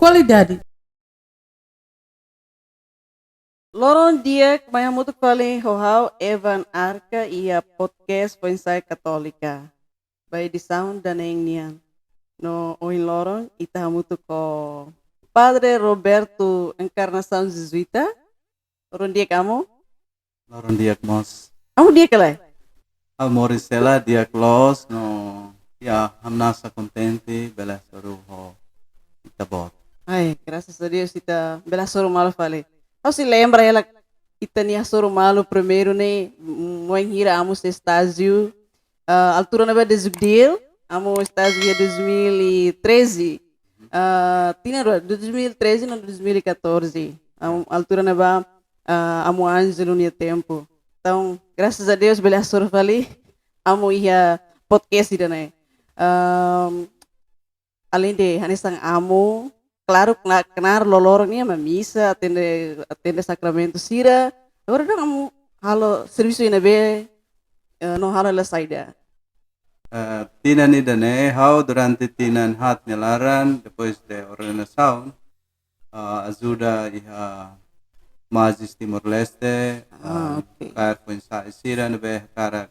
qualidade. Loron dia kaya muito kali hohau Evan Arca e a podcast Pensai Católica. By the sound da niyan. No oin loron ita muito ko Padre Roberto Encarnação Jesuita. Loron dia kamu? Loron diak mos Kamu dia kalay? al morisela diak los no ya hamnasa contente bela soru ho itabot. Ai, graças a Deus ita bela soro malo fale. Não se lembra ela ita niya soro malo primeiro né? Moin hira amos estágio altura na Desubdil, amo estágio de 2013. Tinha 2013 não 2014. Altura na amo Ângelo no tempo. Então, graças a Deus, bela sorte ali. Amo ia podcast ida né. Além de hanesang amo, claro, kenar lolor ni ama misa, atende sacramento sira. Agora não amo halo serviço ina be no halo la saida. Tinan ni dane how durante tinan hat nilaran depois de ordenação ajuda iha Magis Timor Leste Okay. kaya po sa isira nabe kara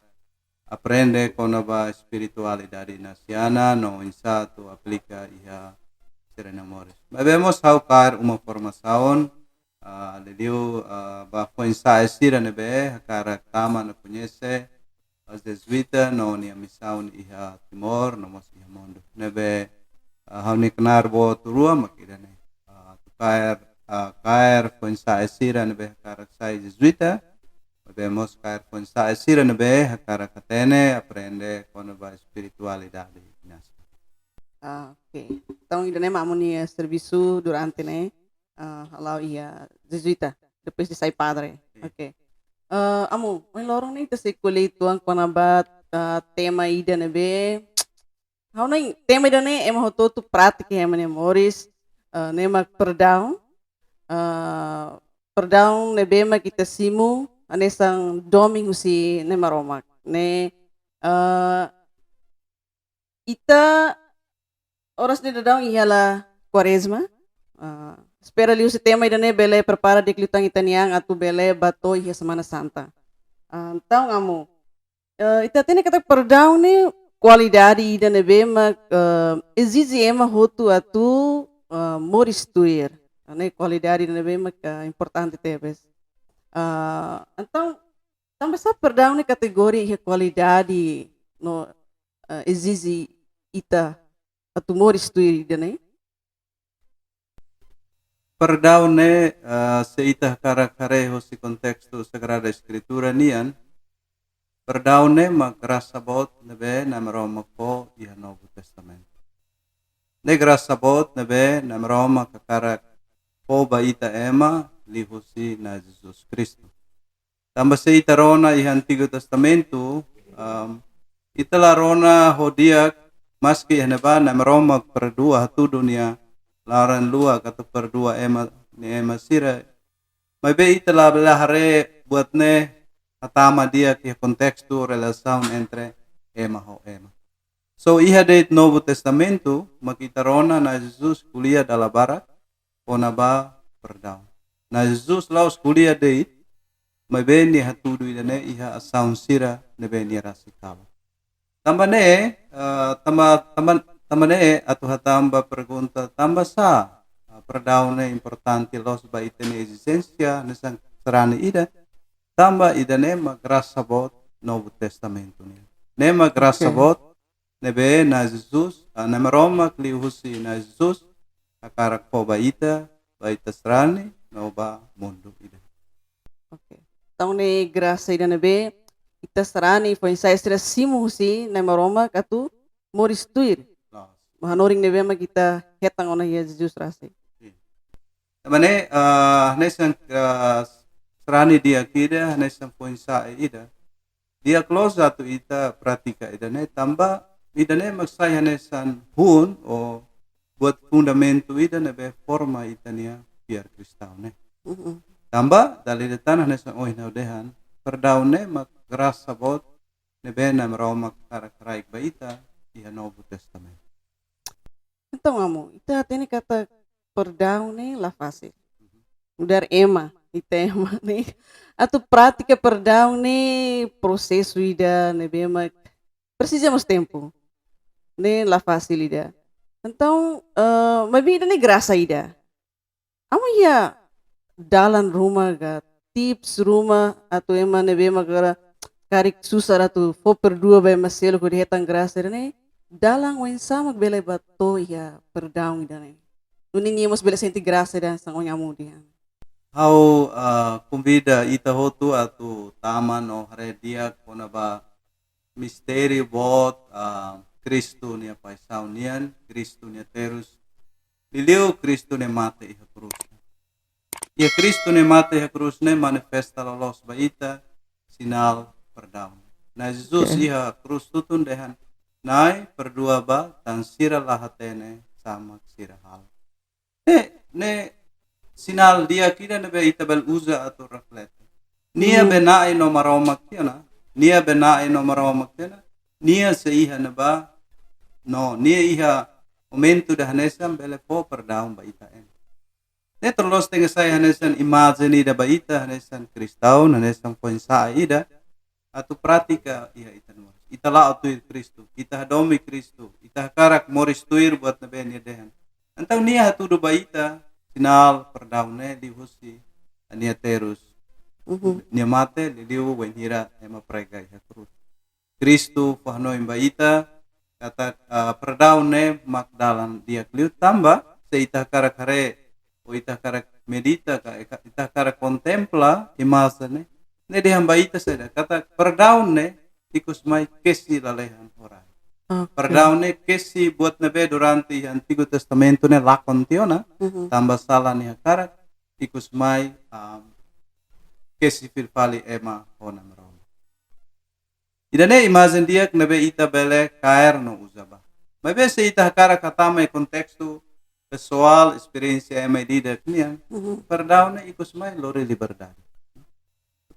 aprende kono ba espiritualidade nasiana no insa to aplica iha sira namores. Mabemos how kar uma formação liliu ba po sa isira nabe kara tama na conhece as jesuita no ni missão iha Timor no mos iha mundo. Nabe how ni kenar bo turua makidane kair pun sa esira nabe karak sa jesuita podemos kair pun sa esira nabe karak katene aprende kono ba espiritualidade nas. Okay. Então, ainda nem amo ni serviço durante né? Halau ia jesuita, depois de sair padre. Okay. Amo, may lorong na ito sa kulituan ko na ba tema ida na be. How na tema ida na ema hototo pratique ema ni Morris, nema perdão. Perdão na be makita simu anesang domingo si nema romak. Ne ita oras ni dadang ihala Quaresma. Espera liu si tema ida na bele prepara de klitang itaniang atu bele bato iha Semana Santa. Então, amo, ita tene kata perdão ne qualidade ida na be mak exige ema hotu atu moristuir. Ne qualidade ida na be mak importante tebes. Então, também sa perdão ne kategori iha qualidade no exige ita atu moristuir ida ne. Perdão ne se itah kareho si kontexto Sagrada Escritura nian perdão ne magrasa bot nabe namroma ko iha Novo Testamento. Ne grasa bot nabe namroma kakarak po ba ita ema liho si na Jesus Cristo. Tamba se ita rona iha Antigo Testamento ita la rona hodiak maski haneba namroma perdua hatu dunia laran lua kata perdua ema ni ema sira. May be ita la belahare buat ne atama dia ke kontexto relação entre ema ho ema. So iha de Novo Testamento makita rona na Jesus kuliah dala barat ona ba perdão. Na Jesus laus kuliah de may be ni hatudu idane iha asaun sira ne be ni rasikala. Tamba ne tamba ne atau hatamba pergunta tamba sa perdão ne importante los ba itene existência nesang serani ida tamba ida ne magrasa bot Novo Testamento ne magrasa bot nebe na Jesus na maroma klihusi na Jesus akarak po ba ita serani no ba mundo ida. Okay. Então, ne graça ida na be ita sarani foi sa estra simu si na maroma katu moristuir. Mahanoring nebe makita hetang ona ya Jesus rasi. Mane nesang serani dia kida nesang poin sa ida dia close tu ita pratika ida ne tamba ida ne maksaya nesan hun o buat fundamento ida ne be forma ita nia biar kristau ne. Tamba dali tanah nesang na dehan perdau ne mak grasa bot ne be na Roma karak ba ita iha Novo Testamento. Então, amo, ita tene kata perdão né lá fácil. Mudar ema e tema né. Atu prática perdão né processo ida né bema precisamos tempo né lá fácil ida. Então, mas vida né graça ida. Amo ya dalan rumah ga tips rumah atau ema ne bema gara karik susah ratu fo perdua ba maselo ko dihetang graça ne dalang wen sama bele bato ya perdão ida ne. Nunin yemos bele senti graça dan sang onyamu dia. How convida ita hotu atu taman o haredia kona ba misteri bot Kristo nia paisau nian, Kristo nia terus liliu Kristo ne mate iha cruz. Ia Kristo ne mate iha cruz ne manifesta lolos ba ita sinal perdão. Na Jesus Okay. iha cruz tutun dehan nai perdua ba tan sira lahatene sama sira hal. Ne sinal dia kira ne be ita bel uza atau reflete. Nia benai no maromak tiana, nia benai no maromak tiana, nia se iha ne ba no nia iha momento da hanesan bele po perdão ba ita en. Ne terlos tenga sai hanesan imagine da ba ita hanesan kristau hanesan pensa ida atau pratika iha ita no. Ita la atuir Kristo, ita domi Kristo, ita karak moris tuir buat na ben dehan. Antau nia hatu do ba ita sinal perdão ne di husi nia terus nia mate liu wen hira ema prega iha cruz. Kristo fahno imba ita kata perdão ne mak dalam dia kliu tamba se ita karakare o ita karak medita ka ita karak contempla imasa ne de hamba ita seda kata perdão ne ikus mai kesi lalehan orang. Perdão ne kesi buat nebe durante Antigo Testamento ne lakon tiona tamba salah ni karak ikus mai kesi firfali ema ona meron. Idane imagine dia nebe ita bele kair no uzaba. Mabe se ita karak katama e kontextu pessoal experiência ema dida knian. Perdão ne ikus mai lori liberdade.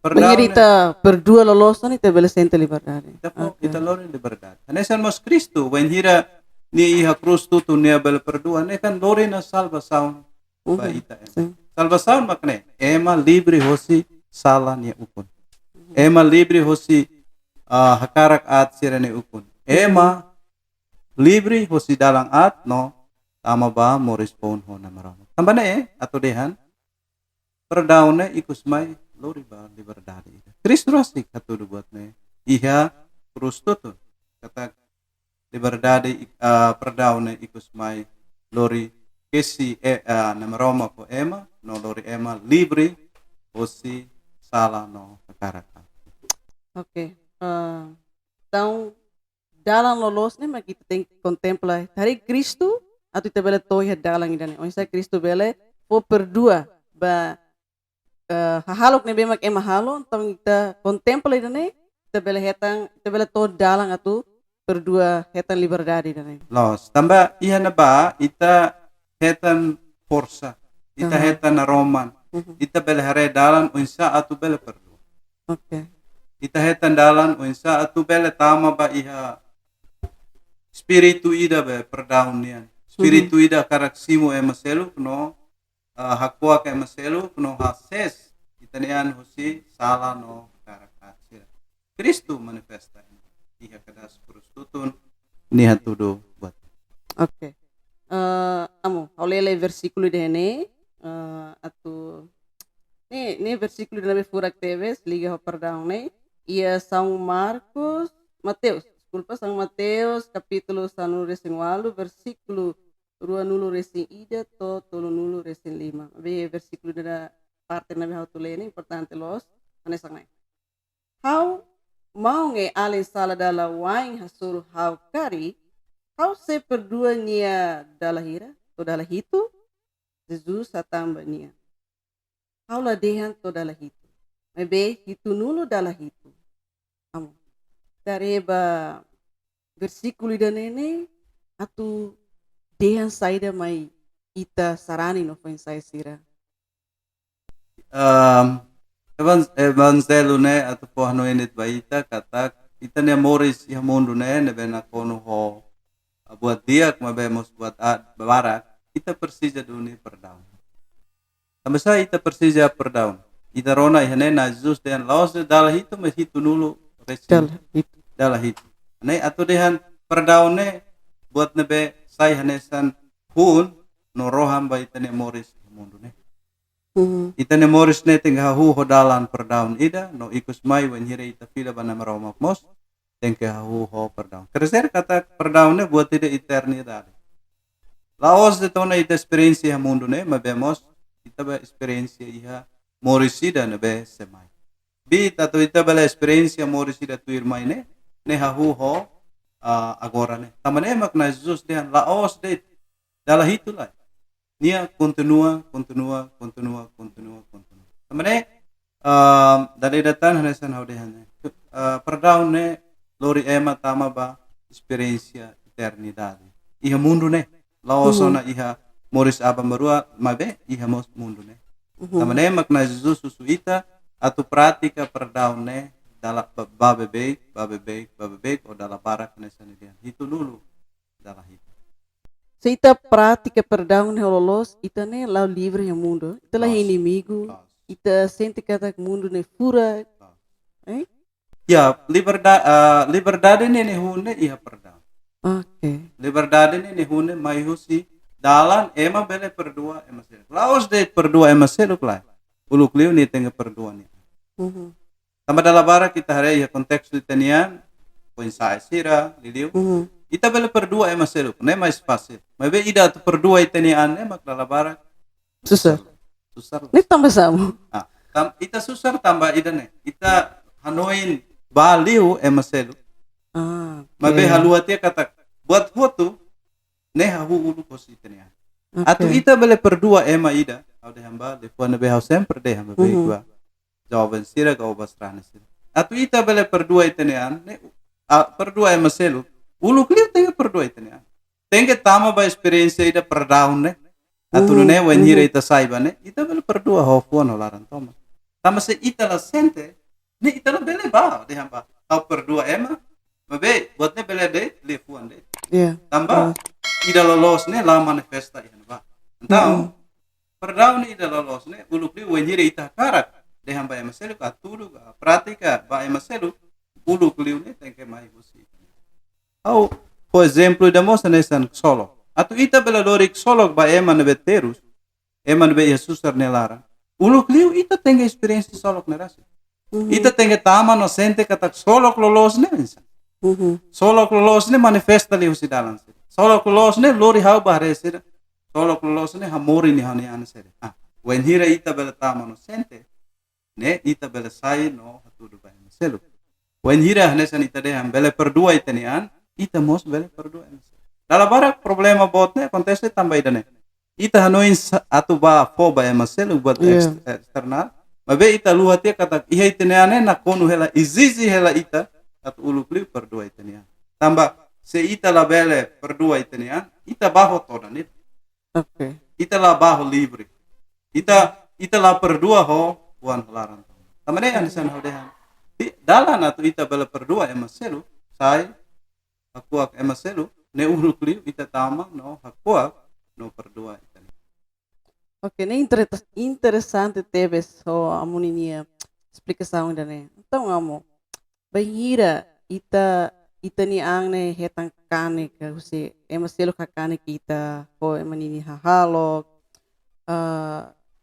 Perdão ne Ita berdua lolos ita bele senti liberdade. ita lori liberdade. Hanesan mas Kristo when hira ni iha cruz tutu nia bele perdua ne kan lori na salvação ba ita ema. Salvação makne ema livre hosi sala nia ukun. Ema livre hosi hakarak at sirane ukun. Ema livre hosi dalang at no tama ba mo respond ho na maramo. Tambane atau dehan perdão ne ikus mai lori ba liberdade. Kristo rasik hatu buat ne iha cruz tutu kata liberdade perdão ne ikus mai lori kesi na maramo ko ema no lori ema livre hosi sala no hakarak. Ok. Então, dalang lolos né, mas kita tem que contemplar. Hari Kristo, atau kita bela toy dalang ida né. Onde Kristo bela, for perdua, ba hahalok ne bemak mahalo, então kita contempla ida né, kita bela to dalang atau perdua hetan liberdade ida né. Los tamba iha na ba ita hetan forsa, ita hetan na roman, ita bela hare dalan unsa atu bela perdua. Ok. Ita hetan dalan unsa atu bela tama ba iha spiritu ida be perdão nian. Spiritu ida karak simo maselu no hakua ke maselu no hases ita nian husi sala no karak hasil. Kristo manifesta iha kadas prostutun niha tudo buat. Ok. Amo, aulele versículo de ne, atau ne versículo de nabe furak teves, liga ho perdão ne, ia São Marcos, Mateus, desculpa, São Mateus, capítulo sanu recém walu, versículo rua nulo recém ida, tolo nulo recém lima. Abe versículo da parte nabe how to lene, importante los, anesang nai. How mau nge alin sala dala wain hasuru how kari, how se perdua nia dala hira, to dala hitu, Jesus satamba nia. How la dehan to dala hitu. Mebe hitu nulo dala hitu. Amo. Dareba versículo da nene atu dehan saída mai ita sarani no foi sai sira. Evangelho ne atu pohno enit baita kata ita ne moris iha mundu ne bena kono ho buat dia kuma be mos buat barak ita persija dunia perdaun. Tambasa ita persija perdaun. Ita rona ihane na Jesus dehan laos de dalah itu mas hitu nulu resin Dal itu. dalah hitu. Ne atu dehan perdaun ne buat nebe sai hanesan hun no roham ba ita ne moris mundu ne. Mhm. Ita ne moris ne tinggal hu hodalan perdaun ida no ikus mai wen hire ita fila bana maroma mos tengke hu ho perdaun. Kereser kata perdaun ne buat ida eternidade. Laos de tona ita experiência mundo ne mabemos ita ba experiência iha morisida ne be semai. Bi tato ita bela experiência morisida tu irmai ne hahu ho agora ne. Tamane mak na Jesus dehan laos de dalah itu lah. Nia continua. Tamane dari datan hanesan hau dehan. Perdaun ne lori ema tama ba experiência eternidade. Iha mundo ne. Laosona iha moris aba marua mabe iha mos mundo ne. Tamane mak na Jesus susu ita atau pratika perdaun ne dalam babebek o dalam barak hanesan dia. Itu dulu dalam itu. Se ita prática perdão ne hololos, ita ne lau livre o mundo. Ita lá inimigo, ita sente kata mundo ne fura. Ya, liberdade ne hune iha perdaun. Okay. Liberdade ne hune mai husi dalan ema bele perdua ema selu. Laos de perdua ema selu klai. Uluk liu ni tengah perdua ni. Tambah dalam barak kita hari ya konteks litanian poin saya sira liliu. Ita bele perdua ema selu, ne mais fácil. Mas be ida tu perdua itanian ne mak dalam barak Susah. susar. Ne tambah sama. Ita susar tambah ida ne. Ita hanoin baliu ema selu. Mas be haluatia kata buat foto ne hahu ulu kosi itanian. Atu ita bele perdua ema ida. Au de hamba de puan be hau sempre de hamba be gua. Jawaban sira kau basrana sira. Atu ita bele perdua itanian ne perdua ema selu. Ulu kliu tengah perdua itanian. Tengah tama ba experiência ida perdaun ne. Atu ne wen hira ita saiba ne. Ita bele perdua hofuan holaran toma. Tama se ita la sente ne ita la bele ba de hamba. Au perdua ema. Mabe buat ne bele de lefuan de. Tambah ida lolos ne la manifesta ihan ba. Então perdaun ida lolos ne ulu kliu wen hira ita karak. De hamba ema selu ka tudu ka pratika ba ema selu ulu kliu ne tengke mai busi. Au, por exemplo, da moça nesan solo. Atu ita bela lorik solo ba ema nebe terus. Ema nebe Jesus nelara. Ulu kliu ita tenga experiência solo nerasi. Ita tenga tama no sente kata solo lolos ne insa. Solo lolos ne manifesta liu si dalan. Solo lolos ne lori hau bahre sira. Solo lolos ne hamori ni hani ana sira. When hira ita bela tama no sente. Ne ita bela sai no hatudu ba ema selu. When hira hanesan ita de bela perdua itanian. Ita mos bele perdua. Dalam barak problema botne kontesnya tambah idane. Ita hanoin atu ba foba ema selu buat eksternal. Mabe ita luhatia kata iha itaniane na konu hela izizi hela ita atu ulu kliu perdua itanian. Tambah se ita la bele perdua itanian, ita baho toda nit. Okay. Ita la baho livre. Ita la perdua ho wan helaran. Tamane anisan hodehan. Dalan atu ita bele perdua ema selu sai hakuak ema selu ne ulu kliu ita tama no hakuak no perdua ita. Ok, ne interessante teve só a menininha explicação ainda né. Então amo, bahira ita ni ang ne hetang kane ka husi ema selu ka kane kita ko ema nini hahalo.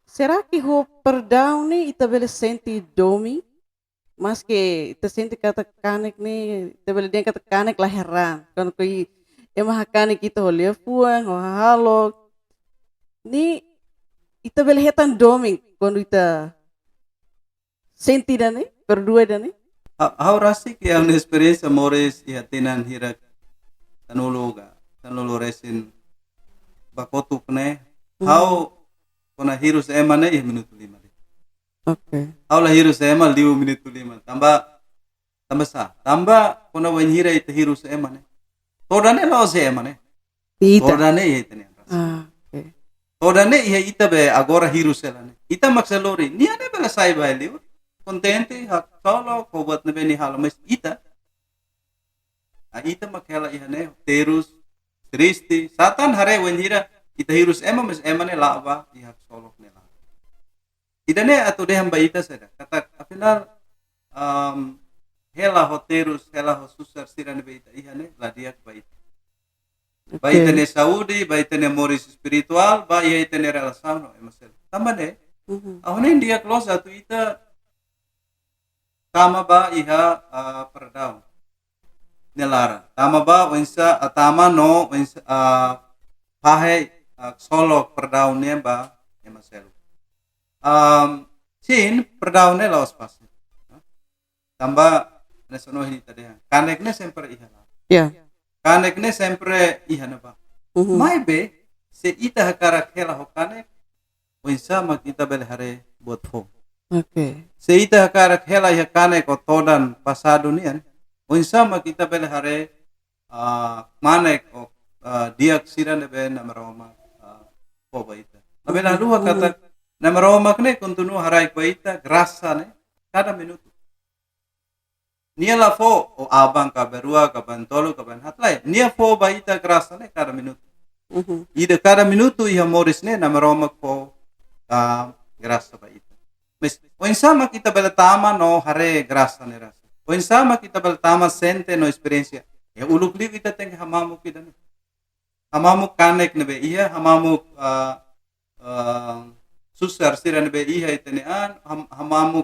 Será que ho perdão ne ita bele senti domi? Mas que ita sente kata kanek ni ita bele dia kata kanek lahiran kan koi ema kanek kita ho lefuan ho halo ni ita bele hetan doming quando ita senti dane perdua dane How rasi que é uma experiência mores e atinan hirak tanulu resin bakotuk ne how kona hirus ema ne minuto 5. Okay. Aula hiru sema 5 minuto 5. Tambah kona wan hira ita hiru sema ne. Todane lo sema ne. Todane ita ne. Okay. Todane ita be agora hiru sela ne. Ita maksalori. Ni ane bela sai ba liu. Contente hak solo ko buat ne beni halo mas ita. Ita makela ne terus tristi. Satan hare wan hira ita hirus ema mes ema ne la ba iha solok ne la idane atu de hamba ita sada kata afinal hela hoterus hela hosusar siran be ita iha ne la dia ba ita ba ita ne saudi ba ita ne moris spiritual ba ita ne relação no ema sel tamane ahone dia close atu ita tama ba iha perdau nelara tama ba wensa atama no wensa pahe solok perdau ne ba ema sel sin perdau ne laos pas tamba nasono ini tadi kanek ne sempre iha Yeah. kanek ne sempre iha na ba mai be se ita hakara khela ho kanek wensa ma kita bel hare bot fo Okay. se ita hakara khela iha kanek o todan pasado nian wensa ma kita bel hare manek o diak siran be na maroma po ba ita abela luha kata na maroma kne kontinu harai ba ita grasa ne cada minuto nia la fo o abang ka berua ka bantolo ka ban hatlai nia fo ba ita grasa ne cada minuto ida cada minuto iha moris ne na maroma po grasa ba ita mes o insama kita bela tama no hare grasa ne rasa o insama kita bela tama sente no experiencia e uluk li kita teng hamamu kita ne hamamu kanek ne be iha hamamu susar siran be iha itene an hamamu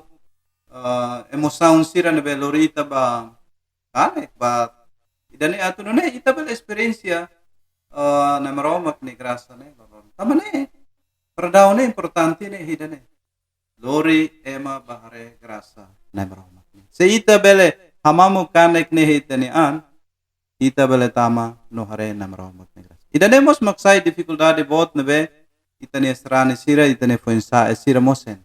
emosaun siran be lorita ba kanek ba idane atu ne ita bela experiencia na maromak ni grasa ne lolon tamane perdau ne importante ne hidane lori ema bahare grasa na maromak ne se ita bele hamamu kanek ne hitane an ita bele tama no hare na maromak ne grasa idane mos maksai dificuldade bot ne be itane strane sira itane foinsa sira mosen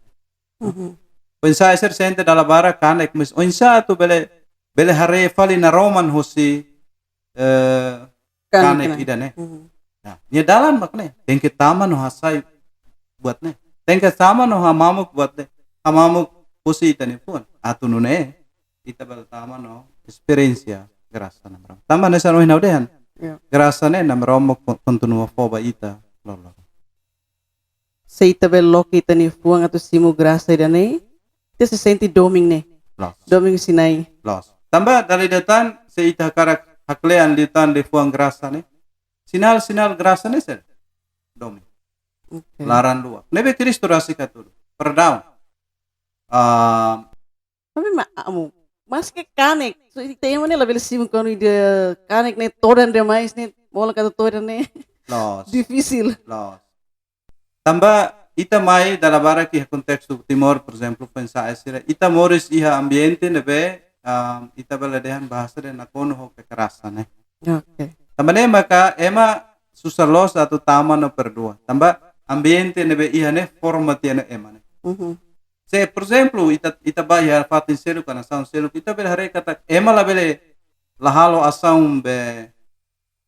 Pensa ser sente dalla bara kanek mis oinsa tu bele hare fali na roman hosi kanek idane nah nya dalan makne tengke tama no hasai buat ne tengke sama no hamamuk buat ne hamamuk hosi itane pun atu ne ita bel tama no experiencia grasa na rom tama ne sanoh naudehan grasa ne na rom continua foba ita lolo Se ita bel loki tani fuang atau simu grasa idane dia se senti doming ne doming sinai los tamba dari datan se ita karak haklean litan de fuang grasa ne sinal grasa ne ser doming laran dua nebe Kristo rasi katulu perdau tapi amu mas ke kanek so ita yang mana lebih simu kono ide kanek ne todan de mais ne mola kata todan ne los difícil los tamba ita mai dalla bara ki contexto timor por exemplo pensa esira ita moris iha ambiente nebe ita baladehan bahasa de nakono ho kekerasan ne okay tambane maka ema susalos atau tama no perdua tamba ambiente nebe iha ne forma tiene ema ne se por exemplo ita ba ya fatin selu kana sound selu ita bel hare kata ema la bele lahalo asam be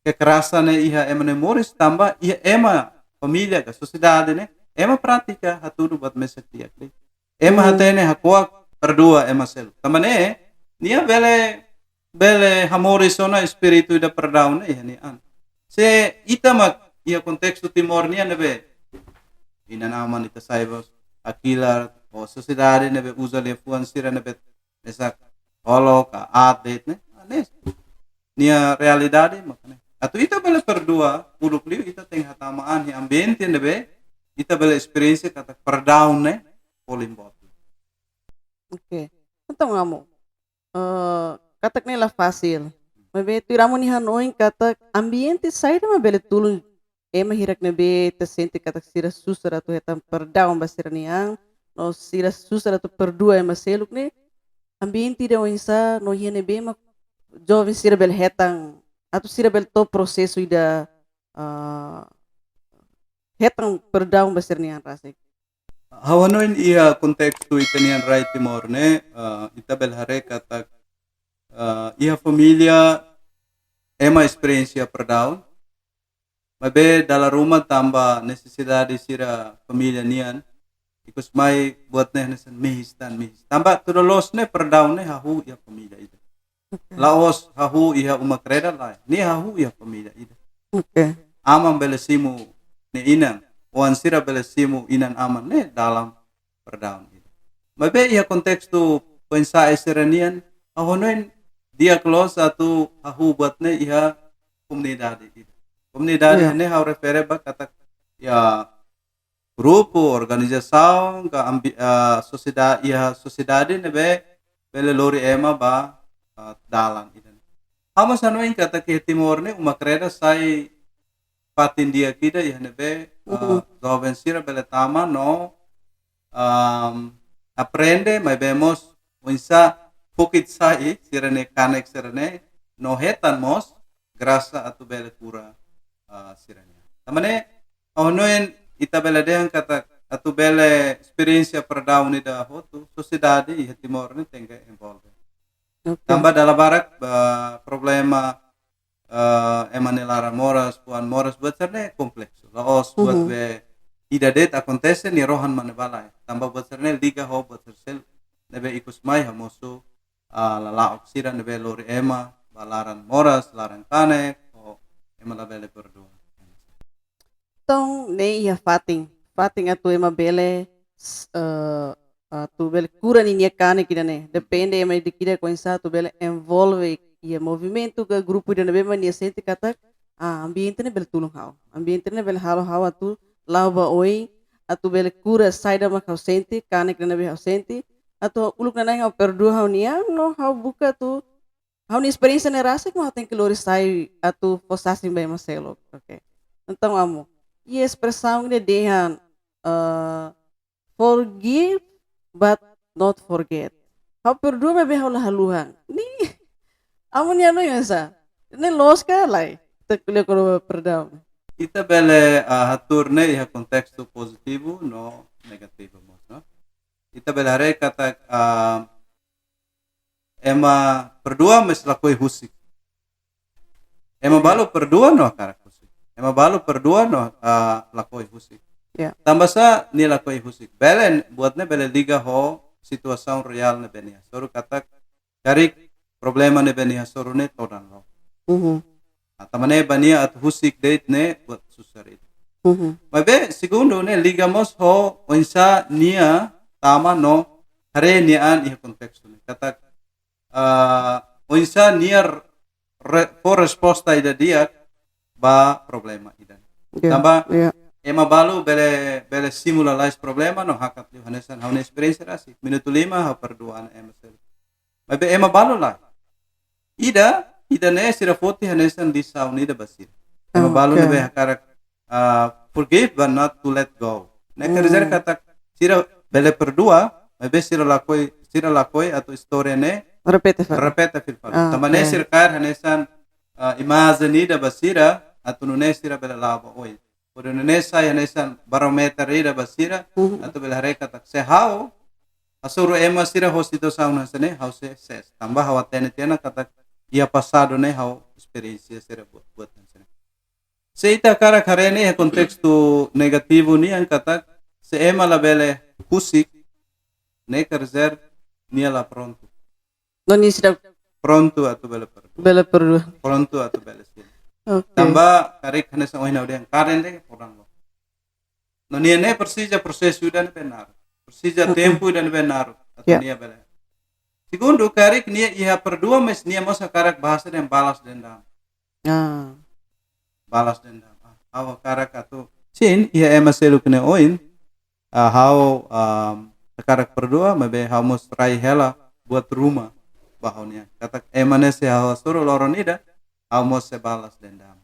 kekerasan ne iha ema ne moris tamba iha ema família ka sociedade ne ema prática haturu buat mesak dia kli ema hatene hakwa perdua ema selu tamane nia bele hamori sona espiritu da perdau ne yani an se ita mak ia kontexto timor nia nebe ina naman ita saibos akila o sociedade nebe usa le fuan sira nebe mesak holo ka atlet ne anes nia realidade makane atu ita bele perdua uluk liu ita teng hatamaan hi ambiente nebe ita bela experiência kata perdau ne polimbot. Okay. Então amo. Katak nela fácil. Mas be tu iramu ni hanoin kata ambiente saída ma bele tulun ema hirak ne be te sente katak sira susara tu hetam perdau basira niang no sira susara tu perdua ema seluk ne ambiente de oinsa no hiene be ma jovem sira bel hetang atau sira bel to processo ida hetang perdau basir niang rasik. Hawanoin ia kontekstu itanian right timor ne ita bel hare kata ia familia ema experiência perdau mabe dalam rumah tambah necessidade sira familia nian ikus mai buat ne nesen mihistan tambah tudolos ne perdau ne hahu ia familia ida laos hahu ia umakreda lai ni hahu ia familia ida Okay. amam bele simu ne inang wan sira bele simu inan aman ne dalam perdaun itu. Mabe ia konteks tu pensa eseranian ahonoin dia close atau ahu buat ne ia komunidade itu. Komunidade Yeah. ne hau refere ba kata ya grupo, organização, sociedade, ia sociedade ne be bele lori ema ba dalan itu. Hama sanoin kata ke timor ne uma kreda sai patin dia kita ya ne be jovem sira bele tama no aprende mai vemos unsa pukit sai sirene kanek sirene no hetan mos grasa atu bele pura sirene tamane onoen ita bele dehan kata atu bele experiência perdau ni da hotu sociedade e timor ni tenga involve Okay. tambah dalam barak problema emanelara moras puan moras buat serne kompleks laos buat be ida det acontece ni rohan mane balai tambah buat serne liga ho buat sersel nebe ikus mai hamosu lala oksira nebe lori ema balaran moras larang kane o ema la bele berdua. Então, nem ia fating atu ema bele tu bele cura ni kane kida ne depende ema de kida coinsa tu bele envolve ia movimento ke grupo de bema ni sente kata ambiente ne bele tulung hau ambiente ne bele halo hau atu lava oi atu bele cura saida ma kau sente kane kida ne hau sente atu uluk na hau perdua hau nia no hau buka tu hau ni experiência ne rasa que hau tem que lori sai atu fossasi bem maselo okay então amo e a expressão de dehan forgive but not forget. Hau perdua me behau haluhan. Ni amun ya no yasa. Ni los ka lai. Tekule ko perdau. Ita bele hatur ne iha kontextu positivo no negativo mos no. Ita bele hare kata ema perdua mes lakoi husik. Ema balu perdua no akarak husik. Ema balu perdua no lakoi husik. Yeah. Tambah sa ni lakoi husik. Belen buatnya bele liga ho situação real ne benia. Soru kata cari problema ne benia soru ne todan lo. Tamane bania at husik date ne buat susarit. Mabe segundo ne liga mos ho onsa nia tama no hare nian iha kontextu ne. Kata onsa nia por resposta ida dia ba problema ida. Tambah ema balu bele simula lais problema no hakat liu hanesan haune experiência rasi minuto 5 ha perduaan ema sel. Mabe ema balu la. Ida ne sira foti hanesan di saunida basir. Ema balu ne be hakarak forgive but not to let go. Ne kerja kata sira bele perdua, mabe sira lakoi atau historia ne repete fil fal. Tamane sira kair hanesan imagine da basira atau nune sira bele lava oi. Por Indonesia hanesan barometer ida basira atau bele hareka tak sehau asuru ema sira hostito sauna sene hau se ses. Tambah hawa tena kata ia passado ne hau experiência sira buat sene. Seita kara karene e kontextu negativo ni ang kata se ema la bele husik ne kerzer ni la pronto. Noni sira Pronto atau bele perdu. Pronto atau bele sila. Okay. Tambah karik hanesan ohin audian karen de orang lo. No nia ne persija prosesu dan benar. Persija tempo dan benar atau nia bele. Segundo karik nia iha perdua mes nia mosa karak bahasa dan balas dendam. Balas dendam. Hawa karak atau sin iha ema selu kene oin hau karak perdua mabe hau mos rai hela buat rumah bahaunya. Kata ema ne se hau suruh loron ida hau mos se balas dendam.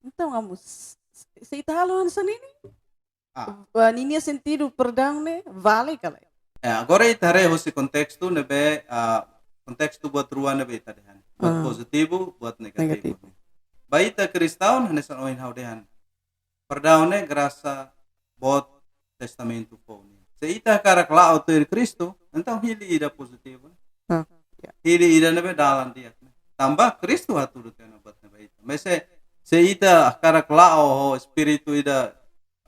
Então amo se italo san ini. Ninia sentido perdão ne vale kala. Agora itare hosi kontextu nebe kontextu buat ruan nebe itadehan. Buat positivo, buat negativo. Baita kristaun hanesan oin haudehan. Perdaune grasa bot testamento poni. Seita karak lao tu Kristo, entang hili ida positivo. Hili ida nebe dalan dia. Tambah Kristo hatu dutena buat nebe ita. Mese seita karak lao ho spiritu ida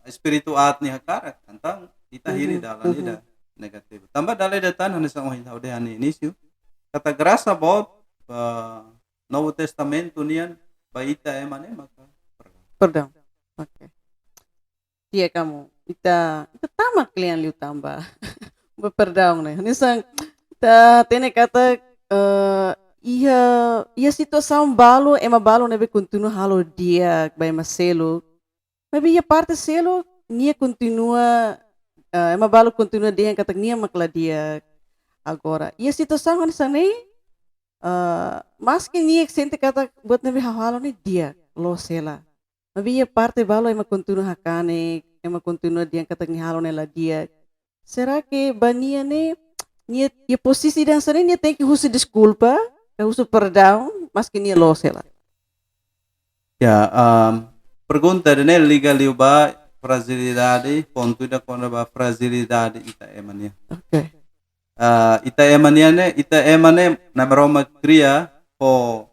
spiritu atni hakarak entang ita hili dalan ida negatif. Tambah dalai datan hanesan oin haudehan inisyu. Kata grasa bot Novo Testamento nian baita emane maka perdão. Okay. dia kamu. Ita tamak kalian liu tambah. Berperdaung nih. Nisang tene kata ia ia situação balo ema balo nebe continua halo dia by maselo. Mas ia parte selo nia continua ema balo continua dia kata nia makla dia agora. Ia situação kan sana mas que nia sente kata buat nebe halo ni dia lo sela. Mas ia parte balo ema continua hakane ema continua dia kata ni halo nela dia. Será que bania ne nia posisi dan sana nia tem que husu desculpa, husu perdão, mas que nia lo sela. Ya, pergunta dene liga liu ba fragilidade, ponto da quando ba fragilidade ita emania. Okay. Ita emane na meroma cria po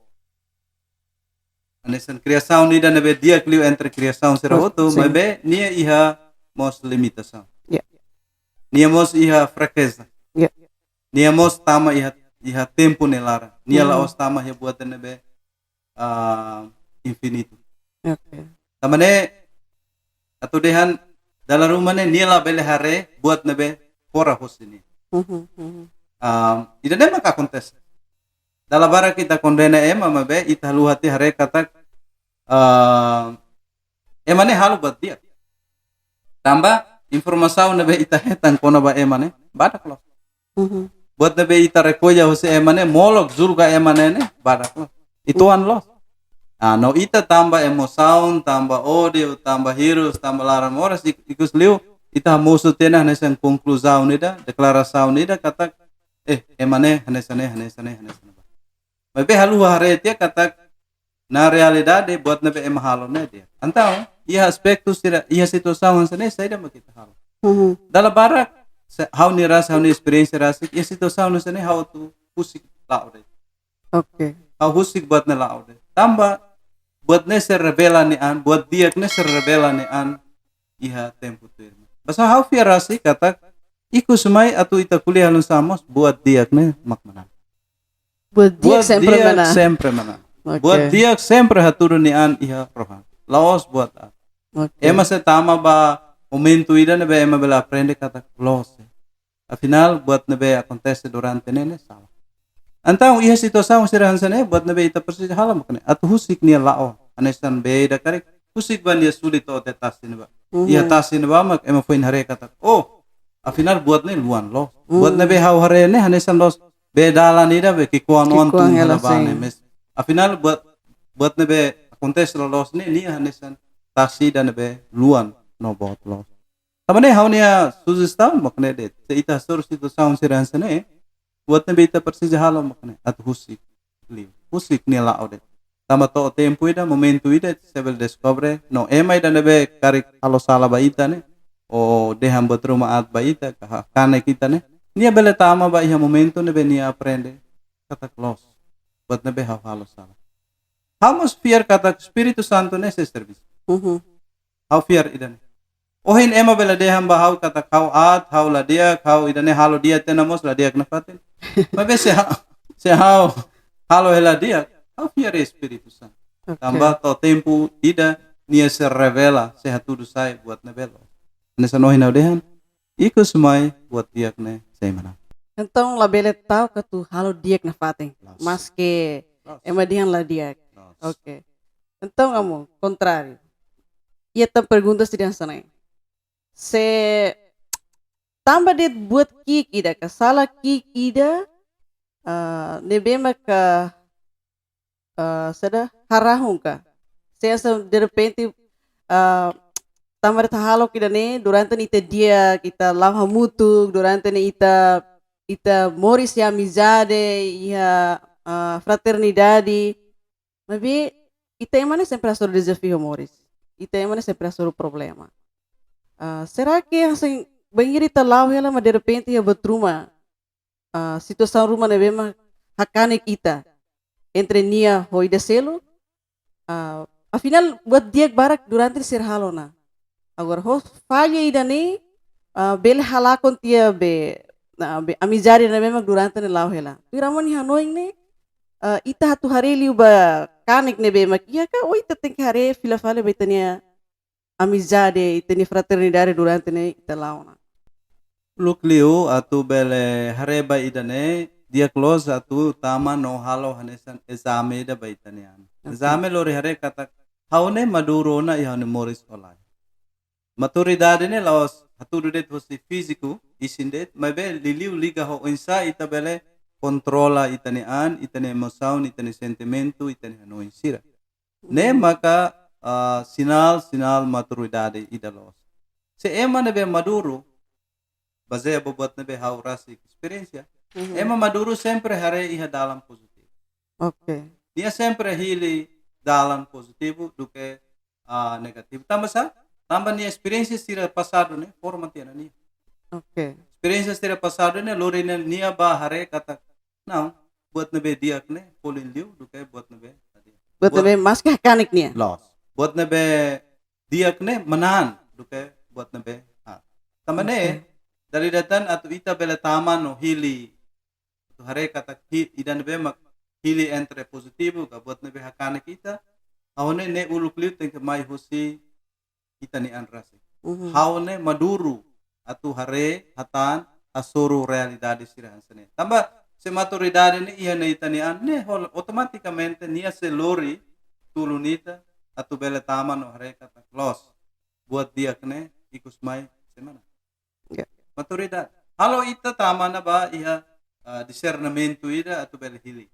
anesan criação ni da nebe dia kliu entre criação será outro, Sim. mas be nia iha mos limitação. Yeah. Nia mos iha fraqueza. Yeah. Nia mos tama iha tempo nelara. Nia laos tama iha buat nebe infinito. Okay. Tamane atau dehan dalam rumahnya nila bele hare buat nebe pora hosini. Ida nema ka kontes. Dalam bara kita kondena ema mabe ita luhati hare kata emane halu buat dia. Tambah informasi nebe ita hetan kona ba emane badak lo. Buat nebe ita rekoja hose emane molok zulga emane ne badak lo. Ituan lo. No ita tambah emosaun, tambah audio, tambah hirus, tambah larang oras ikus liu ita musuh tena hanesan konklusaun ida, deklarasiun ida kata emane hanesane. Tapi halu hare dia kata na realidade buat nabe emahalo na dia. Antau ia aspektu sira ia situasaun sane saya dah kita halo. Dalam barak how ni ras how ni experience rasik ia situasaun sane how tu husik laude. Okay. How husik buat na laude. Tambah buat ne ser revela ni an, buat dia ne ser revela ni an iha tempo tu. Basa how fiar rasi kata iku sumai atau ita kuliah lu samos buat dia ne makmana. Buat dia Buat sempre dia mana. sempre mana. Okay. Buat dia sempre haturu ni an iha rohan. Laos buat a. Okay. Ema se tama ba momento ida ne be ema bela aprende kata los. Afinal buat ne be acontece durante nene salah. Antau iha situação sirahan sane buat nabe ita persis hala makne atu husik nia lao anesan beda karek husik ban dia sulit to tetasin ba iha tasin ba mak ema foin hare kata afinal buat ne luan lo buat nabe hau hare ne hanesan los bedala nida be kikuan on tu halabane mes afinal buat nabe kontes los ne nia hanesan tasi dan nabe luan no bot los tamane hau nia suggestion makne de se ita sur situação sirahan sane buat nabe ita persis halo makne at husik nila ode tama to tempo ida momento ida sebel descobre no ema ida nabe karik halo sala ba ita ne o deham betruma at ba ita kane kita ne nia bele tama ba iha momento nabe nia aprende kata close buat nabe halo sala hamos fiar kata Espiritu Santo ne se service how fiar ida ne ohin ema bela deham ba hau kata kau at hau la dia kau ida ne halo dia tenamos la dia knafatin Mas se halo hela dia, how fiar Espiritu Santo. Okay. Tambah to tempo ida nia se revela se hatudu sai buat nebelo. Nessa nohin audehan, iku semai buat dia kene saya mana. Então labele tahu que tu halo dia na fatem, mas que ema dihan la dia. Okay. Então kamu contrário. Ia tam pergunta se dihan sana. Se tambah dia buat kik ida, salah kik ida, nebema ka sada harahung ka. Saya de repente tambah dia halo kita ne, durante ita dia kita lama mutu, durante ita moris ya amizade, ya fraternidade, mas ita emane sempre a desafio moris, ita emane sempre a problema. Será que assim banheiro ita lau ela mas de repente ia betruma situação rumah ne bema hakane kita entre nia hoi de selo afinal buat dia barak durante ser halona agora ho falha ida ne bel hala kon tia be amizade ne bema durante ne lau ela piramon hanoing ne ita hatu hari liu ba kanek ne bema kia ka oi ta tem hare fila fale betania amizade itani fraternidade durante ne ita launa. Lukliu atu bele hareba idane dia close atu tama no halo hanesan exame da baitanian. Exame lori hare kata haune maduro na ihane moris olai. Maturidade ne laos haturudet hosi fisiku isindet mabe liliu liga ho insa ita bele kontrola itanian itane emosaun itane sentimento itane hano insira. Ne maka sinal maturidade idalos. Se ema nebe maduro baseia bobot nebe hau rasi experiência. Ema maduro sempre hare iha dalam positivo. Okay. Dia sempre hili dalam positivo do que negativo. Tambah nia experiência sira passado ne forma tia nia. Okay. Experiência sira passado ne lori nia ba hare kata não buat nebe diak ne polin liu do que buat nebe Buat nebe mas kanik niya. loss. Buat nebe diak ne menahan do que buat nebe tambah ne dari datan atau ita bela taman no hili tu hare kata idan be mak hili entre positivo ka buat nebe hakane kita haune ne uluk liu tengke mai hosi kita ni anrasi haune maduru atau hare hatan asuru realidade sirahan sene tambah se maturidade ni iya ne itani an ne automaticamente nia se lori tulunita atau bela taman no hare kata loss buat dia kene ikus mai semana maturidade. Halo ita tama na ba iha discernimento ida atau bel hili.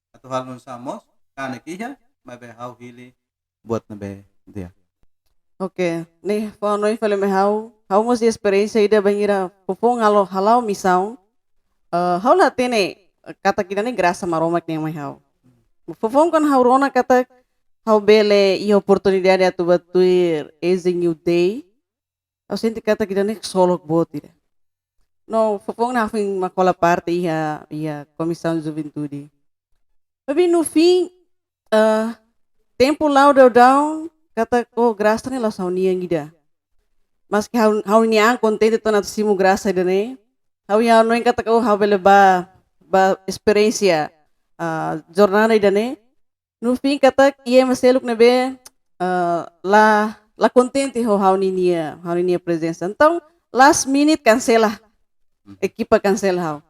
Atau hal nun samos kanek iha mabe hau hili buat nabe dia. Okay. Nih noi fale me hau mos experiência ida bangira popong halau misão. Hau la tene kata kita ni graça maromak ni mai hau. Popong kan hau rona kata hau bele i oportunidade atu batuir eze new day. Hau senti kata kita ni solok botira. No, popong na fing makola parte ia comissão de juventude. Mas no fim, tempo lá o down kata graça ne la saunia ngida. Mas que hau ni ang contente to na simu graça ida ne. Hau ya no kata ko hau bele ba experiência jornada ida ne. No fim kata ia maseluk nebe la contente hau ni nia presença. Então, last minute cancela. Equipa cancela hau.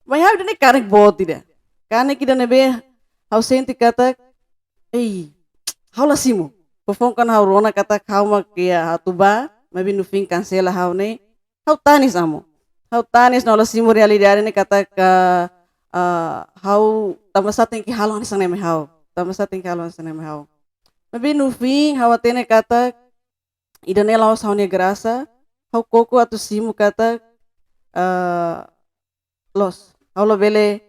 Mas hau dene karek bot ida. Karek ida nebe hau senti kata hau la simu. Pofong kan hau rona kata hau makia hatuba, mabi no fim cancela hau ne. Hau tanis amo. Hau tanis na la simu realidade ne kata ka hau tamasa tem que halon sang neme hau. Tamasa tem que halon sang neme hau. Mabi no fim hau atene kata ida ne laos hau ne graça. Hau koko atu simu kata los. Hau lo bele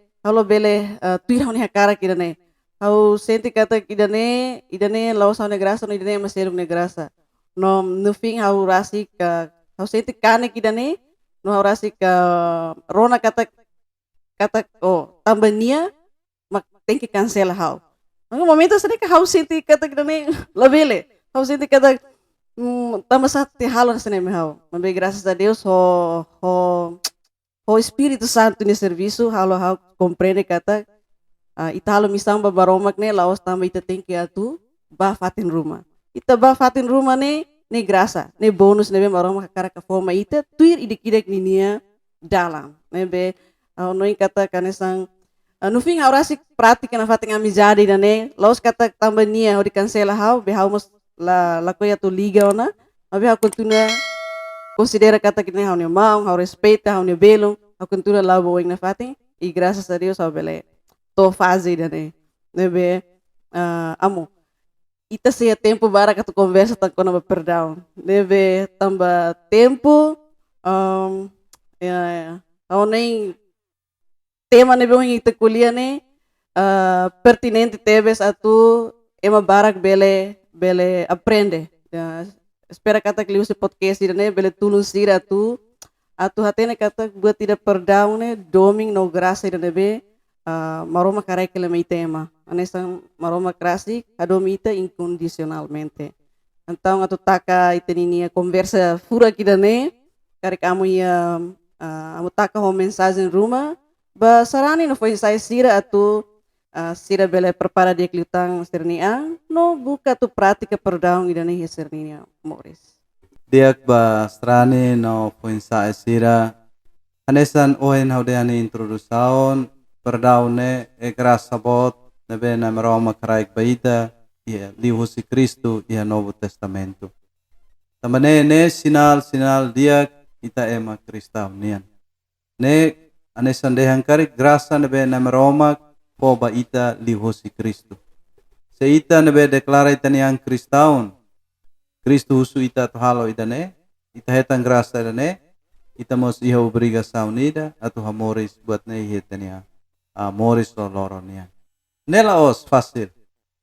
tuir hau ne hakara kida ne. Hau senti kata ida ne laos hau ne graça no ida ne maseruk ne graça. No fim hau rasi ka hau senti kane kida ne no hau rasi ka rona kata tambah nia mak tem que cancela hau. No momento sini ka hau senti kata kida ne labele. Hau senti kata tambah sati halon sini me hau. Mas graças a Deus o Espírito Santo ni serviço hau compreende kata italo misang babaromak ne laos tambah ita tem que atu ba fatin rumah. Ita ba fatin rumah ne graça, ne bonus nebe baromak kakara ka forma ita tuir idek-idek ninia dalam. Nebe noin kata kanesang no fim hau rasi prática na fatin amizade ne laos kata tambah nia hau di cancela hau be hau mos la coisa tu liga ona, mas hau continua considera kata kita hau ne mau, hau respeita, hau ne belum, hau continua lá boing na fatin e graças a Deus hau bele to fase ne. Nebe amo. Ita seja tempo bara que tu conversa tá com a perdão. Nebe tambah tempo hau nem tema nebe ong ita kuliah ne pertinente tebes atu ema barak bele aprende. Espera kata que liu se podcast ne bele tulung sira atu hatene kata buat tidak perdão ne doming no graça nebe maroma karek lema tema. Anesang maroma krasi adomita incondicionalmente. Então atu taka iteninia conversa fura kita ne karek amu ia amu taka ho mensagem ruma ba sarani no foi sai sira atu sira bele prepara dia klutang serniang no buka tu prática perdaung idane he sernia Morris. Diak ba strani no poinsa esira anesan ohen haudeani introdusaon perdaune ekras sabot nebe na Roma karaik baita ia lihu si Kristo ia Novo Testamento. Tamane ne sinal diak ita ema Kristau nian. Ne anesan dehan karik grasa nebe na Roma po ba ita lihu si Kristo. Se ita nebe deklara ita niang Kristaun. Kristo husu ita to halo idane, ita hetang grasa idane, ita mos iha obrigação nida atau hamoris buat ne hetania moris lo loro nian. Nela os fácil.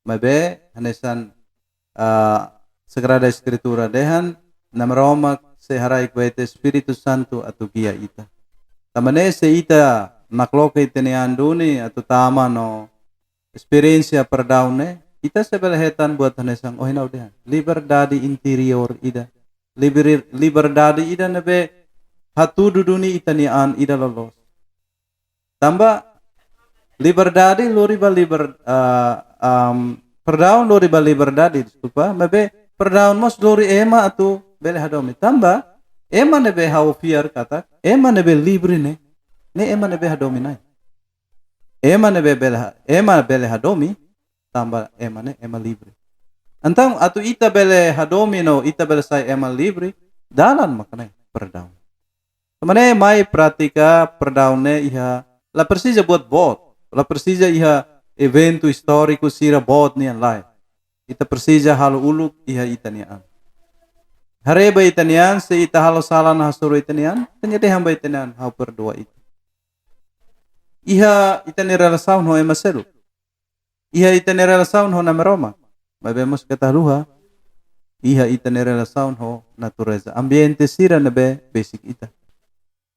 Mabe hanesan Sagrada Escritura dehan nam Roma se haraik baite Espiritu Santo atau gia ita. Tamane se ita nakloke itanian duni atau tama no experiência perdaune ita sebelehetan buat hanesan ohinaw dehan. Liberdade interior ida. Liberdade ida nebe hatu duduni itanian ida lolos. Tambah liberdade loriba perdaun loriba liberdade desculpa, mabe perdaun mos lori ema atau bele hadomi. Tambah ema nebe hau fiar kata, ema nebe libre ne ema nebe hadomi nai. Ema bele hadomi, tambah ema libre. Antang atau ita bele hadomi no ita bele sai ema libre, dalan makanai perdaun. Tamane mai pratika perdaune iha la precisa buat bot, la precisa iha evento histórico sira bot nian lai. Ita precisa halu uluk iha itanian. Hareba itanian se ita halu salah na hasuru itanian, tanyade hamba itanian hau perdoa itu. Iha itani relasaun ho ema selu. Iha itani relasaun ho nama Roma. Mabemos kata luha. Iha itani relasaun ho natureza. Ambiente sira nabe basic ita.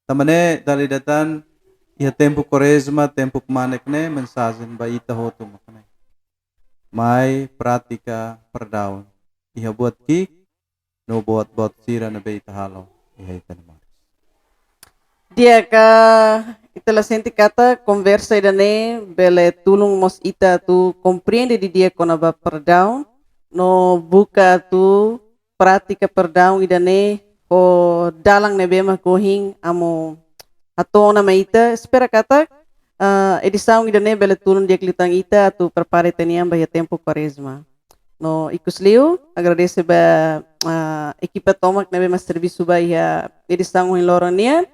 Tamane dali datan iha tempo Quaresma, tempo kemanek ne mensajen ba ita ho tu makane. Mai pratika perdaun. Iha buat kik, no buat sira nabe ita halo. Iha itani maris. Dia ka itala senti kata conversa idane bele tulung mos ita tu compreende di dia konaba perdaun no buka tu pratika perdaun idane o dalang nebe ma kohing amo atona ma ita espera kata edição idane bele tulung dia klitang ita tu prepare teniam bahia tempo Quaresma. No ikusliu agradece ba equipa tomak nebe mas serviço bahia edição em lorania.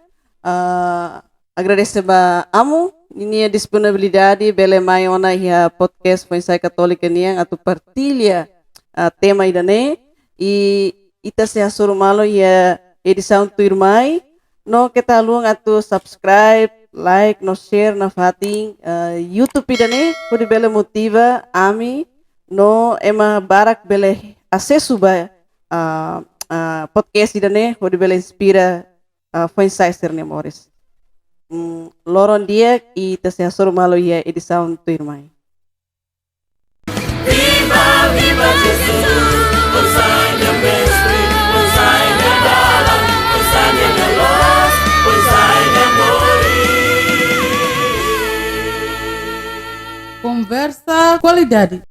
Agradecer ba amo ini disponibilidade bele mai ona ia podcast Foinsa Católica niang atau partilha tema idane e ita se asuru malo ia edição tu irmai no kita luang atau subscribe like no share na fating YouTube idane pode bele motiva ami no ema barak bele acesso ba podcast idane pode bele inspira Foinsa Esterne Morris. Loron dia e terceiro malo ia edição tu irmã. Viva, viva Jesus! Hosana mestre, Hosana dalam, Hosana los, Hosana mori. Conversa qualidade.